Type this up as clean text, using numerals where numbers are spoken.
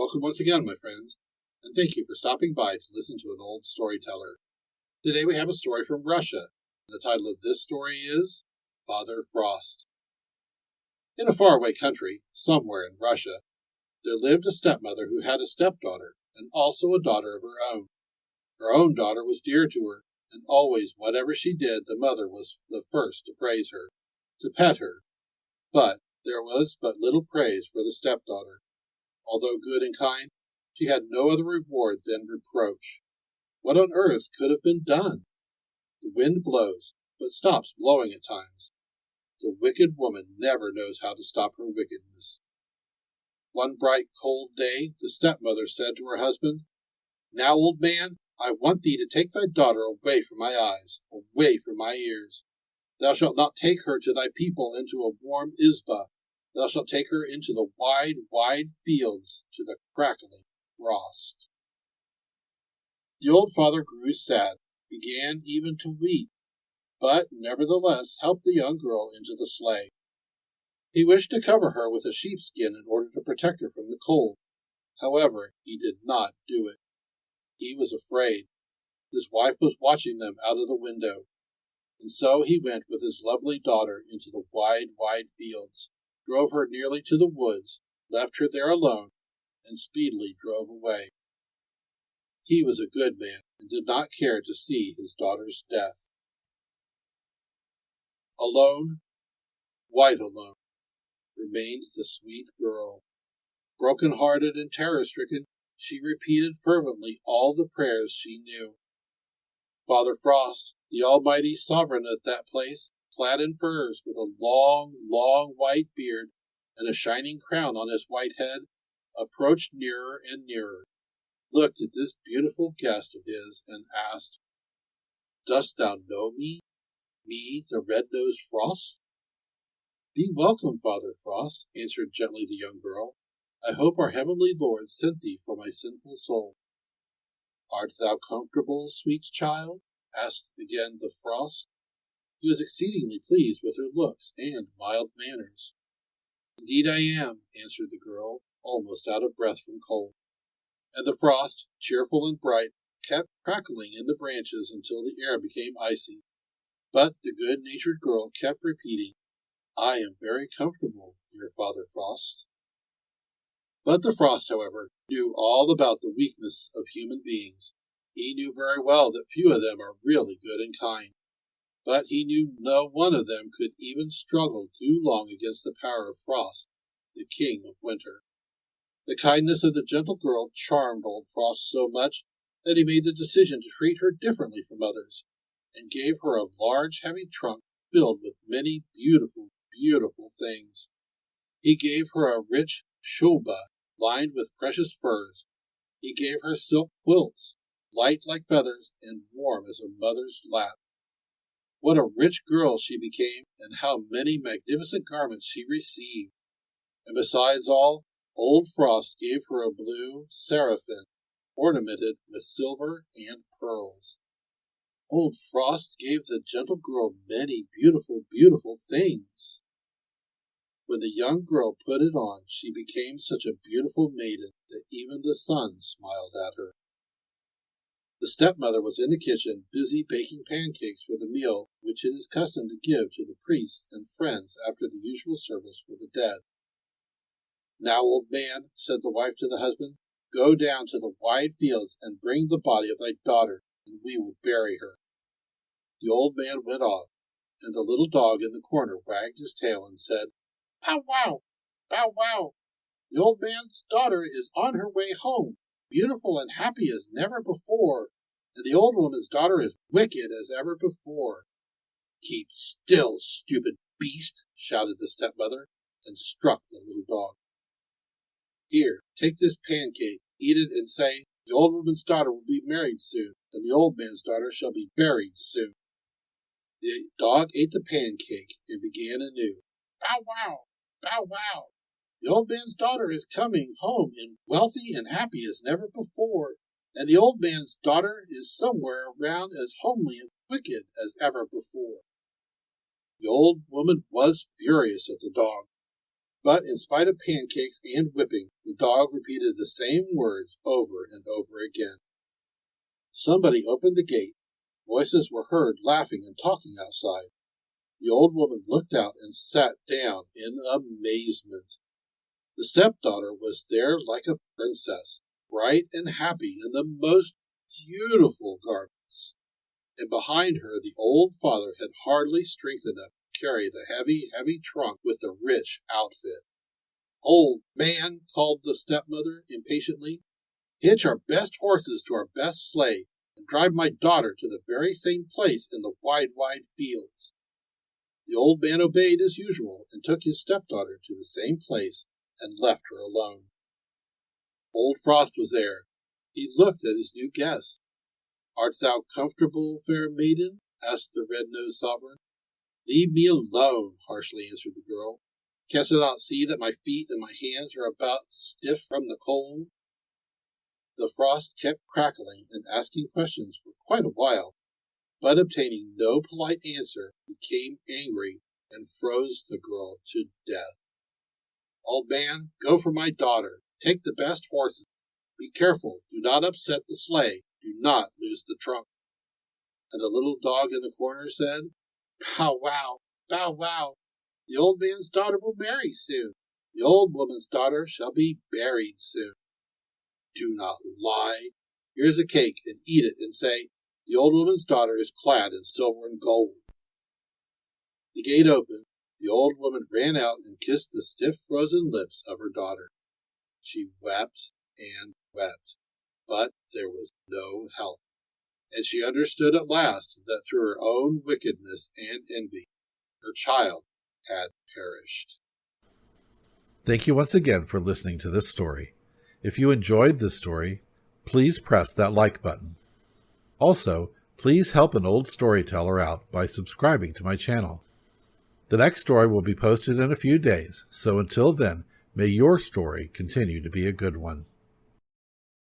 Welcome once again, my friends, and thank you for stopping by to listen to an old storyteller. Today we have a story from Russia. The title of this story is Father Frost. In a faraway country, somewhere in Russia, there lived a stepmother who had a stepdaughter and also a daughter of her own. Her own daughter was dear to her, and always whatever she did the mother was the first to praise her, to pet her. But there was but little praise for the stepdaughter. Although good and kind, she had no other reward than reproach. What on earth could have been done? The wind blows, but stops blowing at times. The wicked woman never knows how to stop her wickedness. One bright, cold day, the stepmother said to her husband, "Now, old man, I want thee to take thy daughter away from my eyes, away from my ears. Thou shalt not take her to thy people into a warm izba. Thou shalt take her into the wide, wide fields, to the crackling frost." The old father grew sad, began even to weep, but nevertheless helped the young girl into the sleigh. He wished to cover her with a sheepskin in order to protect her from the cold. However, he did not do it. He was afraid. His wife was watching them out of the window, and so he went with his lovely daughter into the wide, wide fields, drove her nearly to the woods, left her there alone, and speedily drove away. He was a good man and did not care to see his daughter's death. Alone, quite alone, remained the sweet girl. Broken-hearted and terror-stricken, she repeated fervently all the prayers she knew. Father Frost, the almighty sovereign at that place, clad in furs, with a long, long white beard and a shining crown on his white head, approached nearer and nearer, looked at this beautiful guest of his, and asked, "Dost thou know me, the red-nosed Frost?" "Be welcome, Father Frost," answered gently the young girl. "I hope our heavenly Lord sent thee for my sinful soul." "Art thou comfortable, sweet child?" asked again the Frost. He was exceedingly pleased with her looks and mild manners. "Indeed I am," answered the girl, almost out of breath from cold. And the Frost, cheerful and bright, kept crackling in the branches until the air became icy. But the good-natured girl kept repeating, "I am very comfortable, dear Father Frost." But the Frost, however, knew all about the weakness of human beings. He knew very well that few of them are really good and kind. But he knew no one of them could even struggle too long against the power of Frost, the king of winter. The kindness of the gentle girl charmed old Frost so much that he made the decision to treat her differently from others, and gave her a large, heavy trunk filled with many beautiful, beautiful things. He gave her a rich shuba lined with precious furs. He gave her silk quilts, light like feathers and warm as a mother's lap. What a rich girl she became, and how many magnificent garments she received! And besides all, old Frost gave her a blue seraphim, ornamented with silver and pearls. Old Frost gave the gentle girl many beautiful, beautiful things. When the young girl put it on, she became such a beautiful maiden that even the sun smiled at her. The stepmother was in the kitchen, busy baking pancakes for the meal which it is custom to give to the priests and friends after the usual service for the dead. "Now, old man," said the wife to the husband, "go down to the wide fields and bring the body of thy daughter, and we will bury her." The old man went off, and the little dog in the corner wagged his tail and said, "Bow wow! Bow wow! The old man's daughter is on her way home, beautiful and happy as never before, and the old woman's daughter is wicked as ever before." "Keep still, stupid beast!" shouted the stepmother, and struck the little dog. "Here, take this pancake, eat it, and say, 'The old woman's daughter will be married soon, and the old man's daughter shall be buried soon.'" The dog ate the pancake and began anew, "Bow wow! Bow wow! The old man's daughter is coming home and wealthy and happy as never before, and the old man's daughter is somewhere around as homely and wicked as ever before." The old woman was furious at the dog, But in spite of pancakes and whipping, the dog repeated the same words over and over again. Somebody opened the gate. Voices were heard laughing and talking outside. The old woman looked out and sat down in amazement. The stepdaughter was there like a princess, bright and happy in the most beautiful garments. And behind her the old father had hardly strength enough to carry the heavy, heavy trunk with the rich outfit. "Old man," called the stepmother impatiently, "hitch our best horses to our best sleigh and drive my daughter to the very same place in the wide, wide fields." The old man obeyed as usual and took his stepdaughter to the same place and left her alone. Old Frost was there. He looked at his new guest. "Art thou comfortable, fair maiden?" asked the red-nosed sovereign. "Leave me alone," harshly answered the girl. "Canst thou not see that my feet and my hands are about stiff from the cold?" The frost kept crackling and asking questions for quite a while, but obtaining no polite answer, became angry and froze the girl to death. "Old man, go for my daughter. Take the best horses. Be careful. Do not upset the sleigh. Do not lose the trunk." And a little dog in the corner said, "Bow wow, bow wow. The old man's daughter will marry soon. The old woman's daughter shall be buried soon." "Do not lie. Here's a cake, and eat it, and say, 'The old woman's daughter is clad in silver and gold.'" The gate opened. The old woman ran out and kissed the stiff, frozen lips of her daughter. She wept and wept, but there was no help, and she understood at last that through her own wickedness and envy, her child had perished. Thank you once again for listening to this story. If you enjoyed this story, please press that like button. Also, please help an old storyteller out by subscribing to my channel. The next story will be posted in a few days, so until then, may your story continue to be a good one.